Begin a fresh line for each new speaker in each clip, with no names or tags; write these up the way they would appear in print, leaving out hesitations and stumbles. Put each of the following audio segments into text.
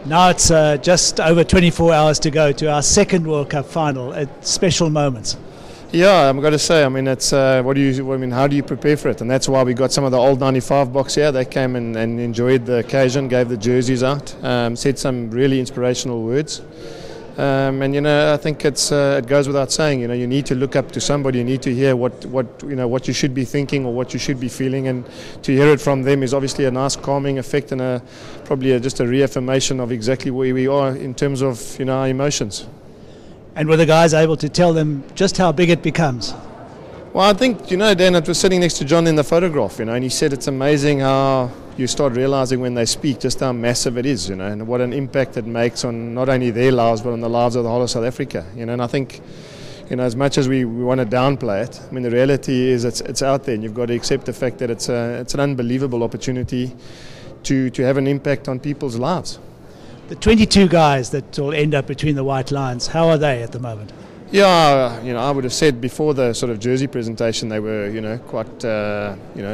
Now it's just over 24 hours to go to our second World Cup final. Special moments.
Yeah, I'm going to say, I mean, it's how do you prepare for it? And that's why we got some of the old 95 box here. They came and enjoyed the occasion, gave the jerseys out, said some really inspirational words. And I think it goes without saying. You need to look up to somebody. You need to hear what you should be thinking or what you should be feeling, and to hear it from them is obviously a nice calming effect and probably just a reaffirmation of exactly where we are in terms of our emotions.
And were the guys able to tell them just how big it becomes?
Well, I think Dan, it was sitting next to John in the photograph, and he said it's amazing how you start realizing when they speak just how massive it is, and what an impact it makes on not only their lives but on the lives of the whole of South Africa. And I think, as much as we want to downplay it, I mean, the reality is it's out there, and you've got to accept the fact that it's an unbelievable opportunity to have an impact on people's lives.
The 22 guys that will end up between the white lines, how are they at the moment?
Yeah, I would have said before the sort of jersey presentation they were, quite,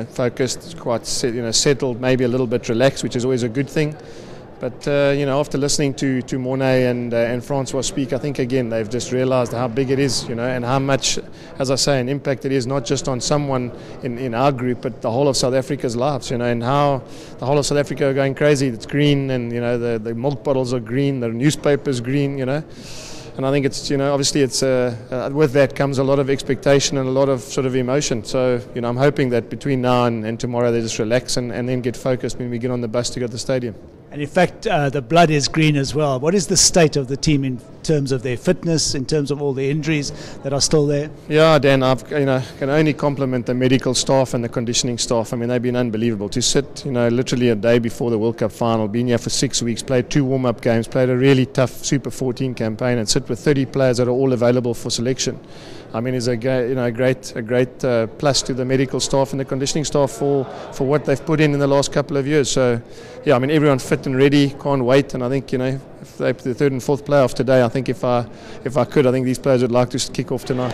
focused, quite, settled, maybe a little bit relaxed, which is always a good thing. But after listening to Mornay and Francois speak, I think again they've just realised how big it is, and how much, as I say, an impact it is not just on someone in our group, but the whole of South Africa's lives, and how the whole of South Africa are going crazy. It's green, and the milk bottles are green, the newspaper's green, And I think it's, obviously it's with that comes a lot of expectation and a lot of sort of emotion. So, I'm hoping that between now and tomorrow they just relax and then get focused when we get on the bus to go to the stadium.
And in fact, the blood is green as well. What is the state of the team in terms of their fitness, in terms of all the injuries that are still there?
Yeah, Dan, can only compliment the medical staff and the conditioning staff. I mean, they've been unbelievable. To sit, literally a day before the World Cup final, been here for 6 weeks, played 2 warm-up games, played a really tough Super 14 campaign, and sit with 30 players that are all available for selection. I mean, it's a great plus to the medical staff and the conditioning staff for what they've put in the last couple of years. So, yeah, I mean, everyone's fit and ready, can't wait. And I think, if they play the third and fourth playoff today, I think if I could, I think these players would like to kick off tonight.